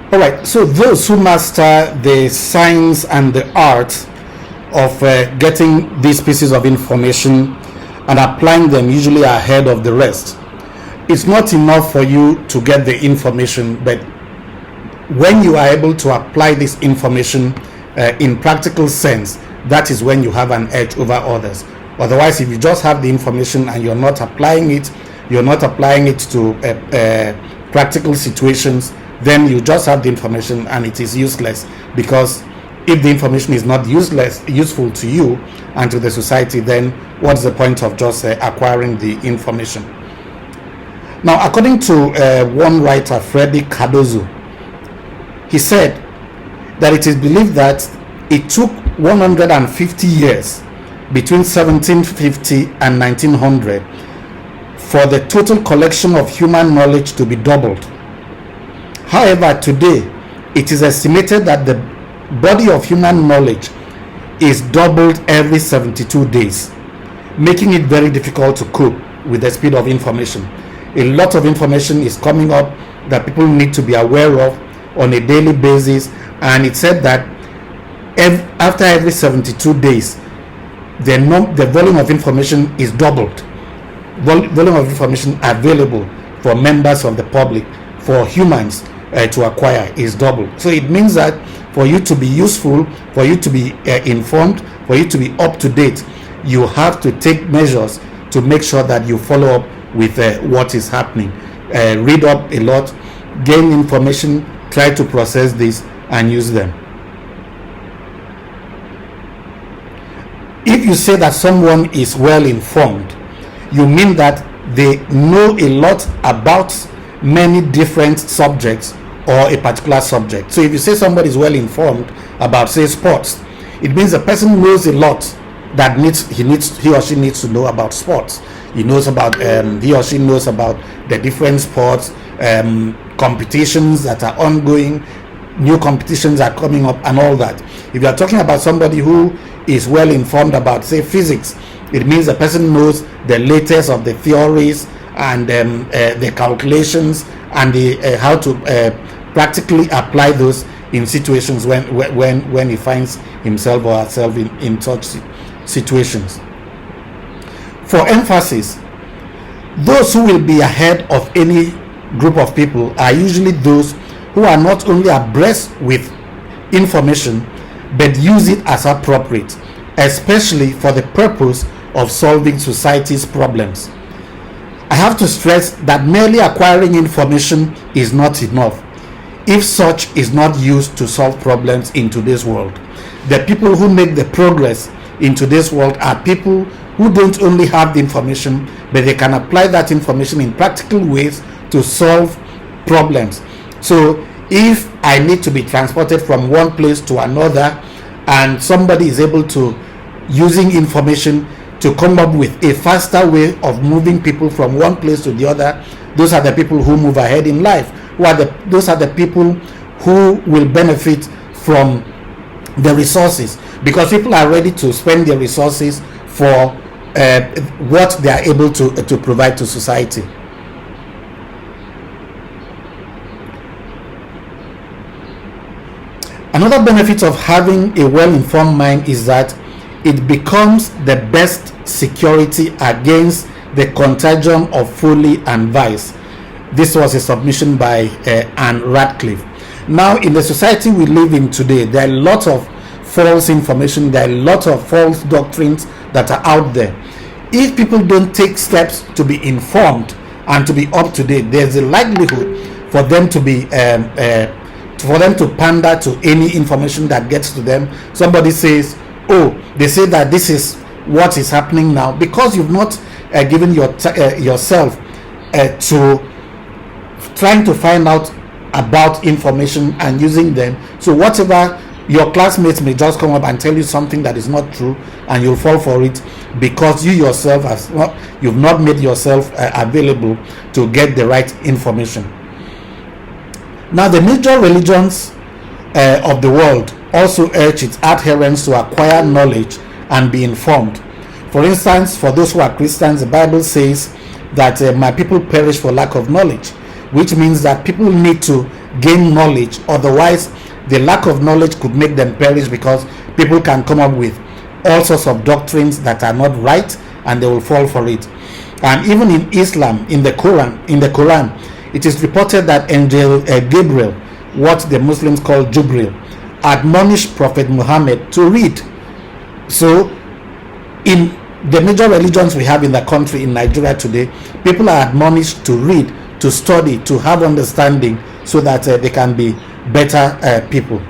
All right, so those who master the science and the art of getting these pieces of information and applying them usually ahead of the rest. It's not enough for you to get the information, but when you are able to apply this information in practical sense, that is when you have an edge over others. Otherwise, if you just have the information and you're not applying it to practical situations, then you just have the information and it is useless. Because if the information is not useful to you and to the society, then what's the point of just acquiring the information? Now, according to one writer, Freddy Cardozo, he said that it is believed that it took 150 years between 1750 and 1900 for the total collection of human knowledge to be doubled. However, today it is estimated that the body of human knowledge is doubled every 72 days, making it very difficult to cope with the speed of information. A lot of information is coming up that people need to be aware of on a daily basis, and it said that after every 72 days the volume of information is doubled. Volume of information available for members of the public, for humans to acquire, is doubled. So it means that for you to be useful, for you to be informed, for you to be up to date, you have to take measures to make sure that you follow up with what is happening. Read up a lot, gain information, try to process this and use them. If you say that someone is well informed, you mean that they know a lot about many different subjects or a particular subject. So if you say somebody is well informed about, say, sports, it means the person knows a lot that he or she needs to know about sports. He or she knows about the different sports, competitions that are ongoing, new competitions are coming up and all that. If you are talking about somebody who is well informed about, say, physics, it means the person knows the latest of the theories and the calculations and how to practically apply those in situations when he finds himself or herself in such situations. For emphasis, those who will be ahead of any group of people are usually those who are not only abreast with information but use it as appropriate, especially for the purpose of solving society's problems. I have to stress that merely acquiring information is not enough if such is not used to solve problems in today's world. The people who make the progress in today's world are people who don't only have the information, but they can apply that information in practical ways to solve problems. So if I need to be transported from one place to another and somebody is able to, using information, to come up with a faster way of moving people from one place to the other, those are the people who move ahead in life. Those are the people who will benefit from the resources, because people are ready to spend their resources for what they are able to provide to society. Another benefit of having a well-informed mind is that it becomes the best security against the contagion of folly and vice. This was a submission by Anne Radcliffe. Now, in the society we live in today, there are a lot of false information, there are a lot of false doctrines that are out there. If people don't take steps to be informed and to be up to date, there's a likelihood for them to be to pander to any information that gets to them. Somebody says, oh, they say that this is what is happening now, because you've not given yourself to trying to find out about information and using them. So whatever, your classmates may just come up and tell you something that is not true, and you'll fall for it because you yourself you've not made yourself available to get the right information. Now, the major religions of the world also urge its adherents to acquire knowledge and be informed. For instance, for those who are Christians, the Bible says that my people perish for lack of knowledge, which means that people need to gain knowledge. Otherwise, the lack of knowledge could make them perish, because people can come up with all sorts of doctrines that are not right, and they will fall for it. And even in Islam, in the Quran, it is reported that angel Gabriel, what the Muslims call Jubril, admonished Prophet Muhammad to read. So in the major religions we have in the country, in Nigeria today, people are admonished to read, to study, to have understanding, so that they can be better people.